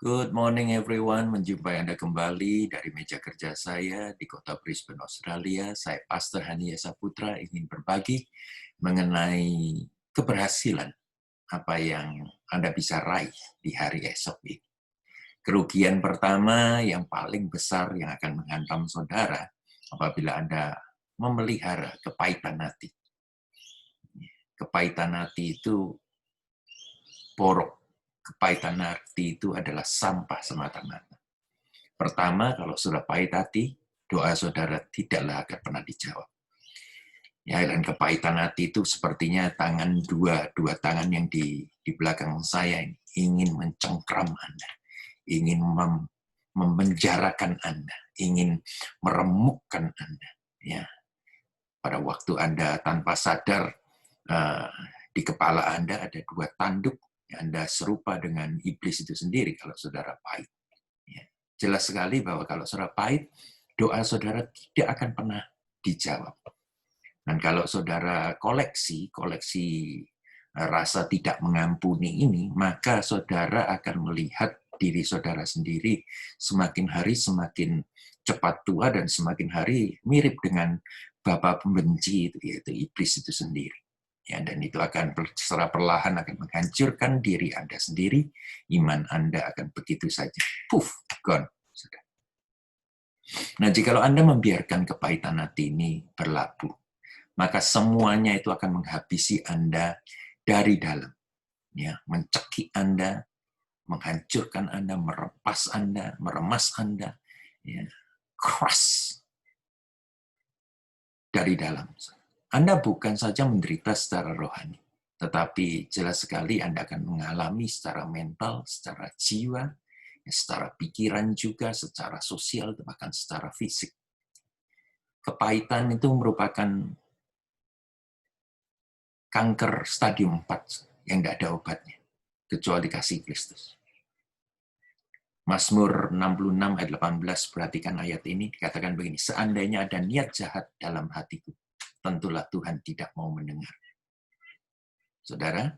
Good morning everyone, menjumpai Anda kembali dari meja kerja saya di kota Brisbane, Australia. Saya Pastor Hania Saputra ingin berbagi mengenai keberhasilan apa yang Anda bisa raih di hari esok ini. Kerugian pertama yang paling besar yang akan menghantam saudara apabila Anda memelihara kepahitan hati. Kepahitan hati itu borok. Kepahitan hati itu adalah sampah semata-mata. Pertama, kalau sudah pahit hati, doa saudara tidaklah akan pernah dijawab. Ya, dan kepahitan hati itu sepertinya dua tangan yang di belakang saya ini, ingin mencengkram Anda, ingin memenjarakan Anda, ingin meremukkan Anda. Ya, pada waktu Anda tanpa sadar, di kepala Anda ada dua tanduk. Anda serupa dengan iblis itu sendiri kalau saudara pahit. Ya. Jelas sekali bahwa kalau saudara pahit, doa saudara tidak akan pernah dijawab. Dan kalau saudara koleksi rasa tidak mengampuni ini, maka saudara akan melihat diri saudara sendiri semakin hari semakin cepat tua dan semakin hari mirip dengan bapa pembenci itu, yaitu iblis itu sendiri. Ya, dan itu akan secara perlahan akan menghancurkan diri Anda sendiri, iman Anda akan begitu saja, puff, gone. Nah, jikalau Anda membiarkan kepahitan hati ini berlabuh, maka semuanya itu akan menghabisi Anda dari dalam, ya, mencekik Anda, menghancurkan Anda, meremas Anda, ya, crush dari dalam. Anda bukan saja menderita secara rohani, tetapi jelas sekali Anda akan mengalami secara mental, secara jiwa, secara pikiran juga, secara sosial, bahkan secara fisik. Kepahitan itu merupakan kanker stadium 4 yang tidak ada obatnya, kecuali kasih Kristus. Mazmur 66 ayat 18, perhatikan ayat ini, dikatakan begini, seandainya ada niat jahat dalam hatiku, tentulah Tuhan tidak mau mendengar. Saudara,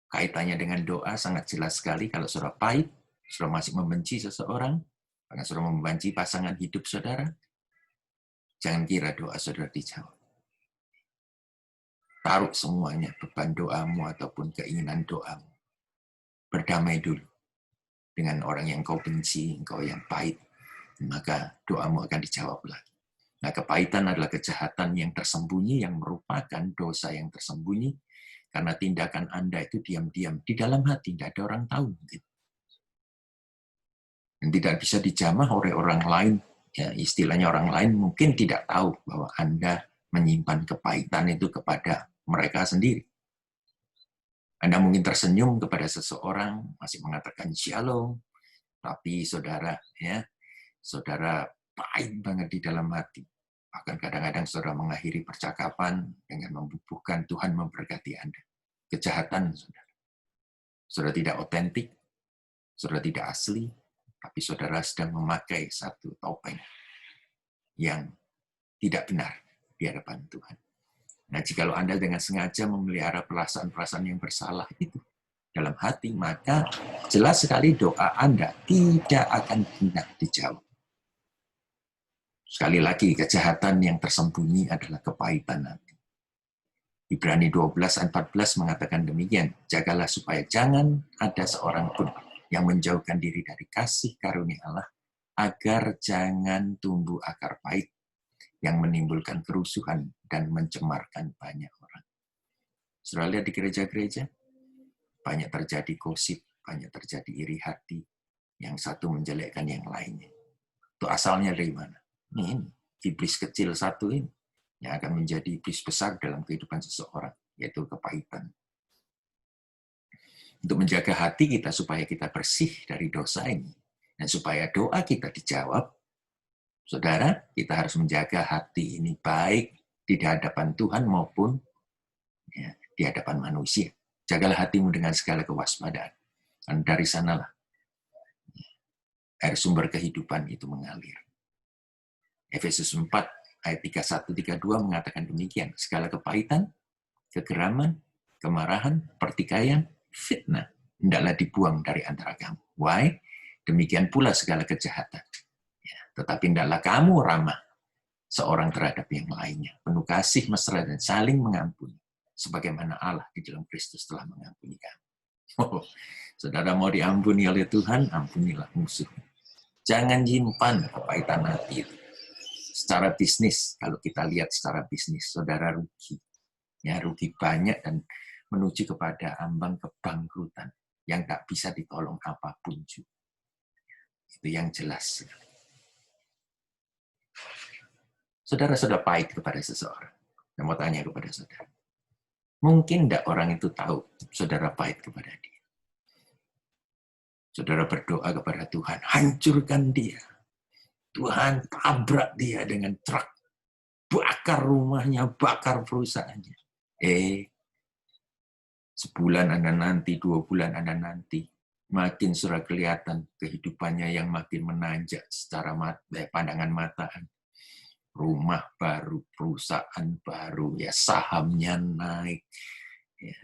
kaitannya dengan doa sangat jelas sekali. Kalau saudara pahit, saudara masih membenci seseorang, bahkan saudara membenci pasangan hidup saudara, jangan kira doa saudara dijawab. Taruh semuanya, beban doamu ataupun keinginan doamu. Berdamai dulu dengan orang yang kau benci, engkau yang pahit, maka doamu akan dijawab lagi. Nah, kepahitan adalah kejahatan yang tersembunyi, yang merupakan dosa yang tersembunyi, karena tindakan Anda itu diam-diam di dalam hati, tidak ada orang tahu. Dan tidak bisa dijamah oleh orang lain, ya, istilahnya orang lain mungkin tidak tahu bahwa Anda menyimpan kepahitan itu kepada mereka sendiri. Anda mungkin tersenyum kepada seseorang, masih mengatakan shalom, tapi saudara pahit banget di dalam hati. Bahkan kadang-kadang saudara mengakhiri percakapan dengan membubuhkan Tuhan memberkati Anda. Kejahatan, saudara. Saudara tidak otentik, saudara tidak asli, tapi saudara sedang memakai satu topeng yang tidak benar di hadapan Tuhan. Nah, jikalau Anda dengan sengaja memelihara perasaan-perasaan yang bersalah itu dalam hati, maka jelas sekali doa Anda tidak akan pernah dijawab. Sekali lagi, kejahatan yang tersembunyi adalah kepahitan hati. Ibrani 12 ayat 14 mengatakan demikian, jagalah supaya jangan ada seorang pun yang menjauhkan diri dari kasih karunia Allah, agar jangan tumbuh akar pahit yang menimbulkan kerusuhan dan mencemarkan banyak orang. Saudara lihat di gereja-gereja, banyak terjadi gosip, banyak terjadi iri hati, yang satu menjelekkan yang lainnya. Itu asalnya dari mana? Ini iblis kecil satu ini yang akan menjadi iblis besar dalam kehidupan seseorang, yaitu kepahitan. Untuk menjaga hati kita supaya kita bersih dari dosa ini, dan supaya doa kita dijawab, saudara, kita harus menjaga hati ini baik di hadapan Tuhan maupun ya, di hadapan manusia. Jagalah hatimu dengan segala kewaspadaan. Dan dari sanalah air sumber kehidupan itu mengalir. Efesus 4 ayat 31-32 mengatakan demikian. Segala kepahitan, kegeraman, kemarahan, pertikaian, fitnah, hendaklah dibuang dari antara kamu. Why? Demikian pula segala kejahatan. Ya, tetapi hendaklah kamu ramah seorang terhadap yang lainnya, penuh kasih mesra dan saling mengampuni, sebagaimana Allah di dalam Kristus telah mengampuni kamu. Oh, saudara mau diampuni oleh Tuhan, ampunilah musuh. Jangan nyimpan kepahitan hati itu. Secara bisnis, kalau kita lihat secara bisnis, saudara rugi. Ya, rugi banyak dan menuju kepada ambang kebangkrutan yang tak bisa ditolong apapun juga. Itu yang jelas. Saudara sudah pahit kepada seseorang. Saya mau tanya kepada saudara. Mungkin tidak orang itu tahu saudara pahit kepada dia. Saudara berdoa kepada Tuhan, hancurkan dia. Tuhan tabrak dia dengan truk. Bakar rumahnya, bakar perusahaannya. Sebulan Anda nanti, 2 bulan Anda nanti, makin sudah kelihatan kehidupannya yang makin menanjak secara pandangan mata. Rumah baru, perusahaan baru, ya sahamnya naik, ya,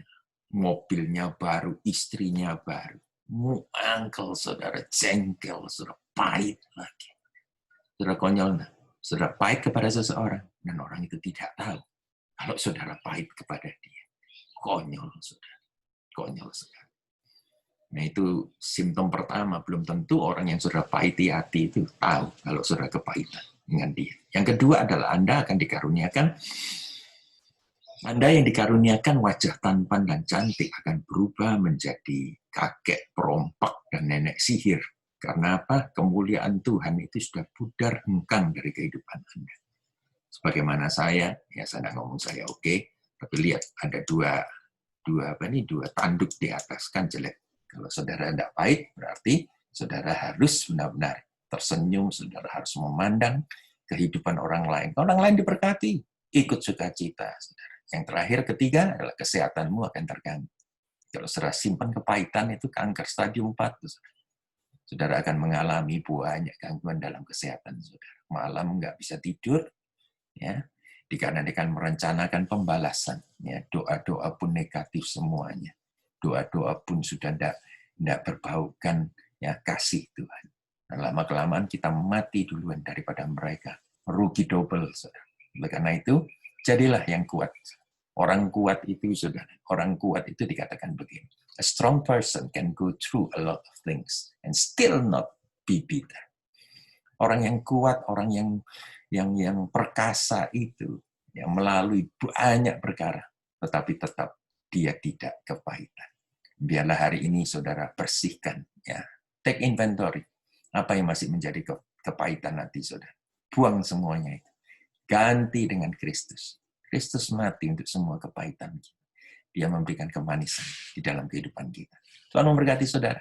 mobilnya baru, istrinya baru. Muangkel, saudara, jengkel, saudara, pahit lagi. Saudara konyol, saudara pahit kepada seseorang, dan orang itu tidak tahu kalau saudara pahit kepada dia. Konyol, saudara. Konyol sekali. Nah, itu simptom pertama. Belum tentu orang yang saudara pahiti hati itu tahu kalau saudara kepahitan dengan dia. Yang kedua adalah Anda akan dikaruniakan, Anda yang dikaruniakan wajah tampan dan cantik akan berubah menjadi kakek perompak dan nenek sihir. Karena apa? Kemuliaan Tuhan itu sudah pudar hengkang dari kehidupan Anda. Sebagaimana saya nggak ngomong saya oke, tapi lihat ada dua tanduk di atas, kan jelek. Kalau saudara tidak baik, berarti saudara harus benar-benar tersenyum, saudara harus memandang kehidupan orang lain. Kalau orang lain diberkati, ikut sukacita, saudara. Yang terakhir, ketiga, adalah kesehatanmu akan terganggu. Kalau saudara simpan kepahitan, itu kanker stadium 4. Saudara akan mengalami banyak gangguan dalam kesehatan saudara. Malam nggak bisa tidur, ya, dikarenakan merencanakan pembalasan. Ya, doa-doa pun negatif semuanya. Doa-doa pun sudah tidak berbaukan ya kasih Tuhan. Dan lama-kelamaan kita mati duluan daripada mereka. Rugi double, saudara. Oleh karena itu, jadilah yang kuat. Orang kuat itu, saudara. Orang kuat itu dikatakan begini. A strong person can go through a lot of things and still not be bitter. Orang yang kuat, orang yang perkasa itu, yang melalui banyak perkara, tetapi tetap dia tidak kepahitan. Biarlah hari ini saudara bersihkan, ya, take inventory. Apa yang masih menjadi kepahitan nanti saudara? Buang semuanya itu. Ganti dengan Kristus. Kristus mati untuk semua kepahitan kita. Dia memberikan kemanisan di dalam kehidupan kita. Tuhan memberkati saudara.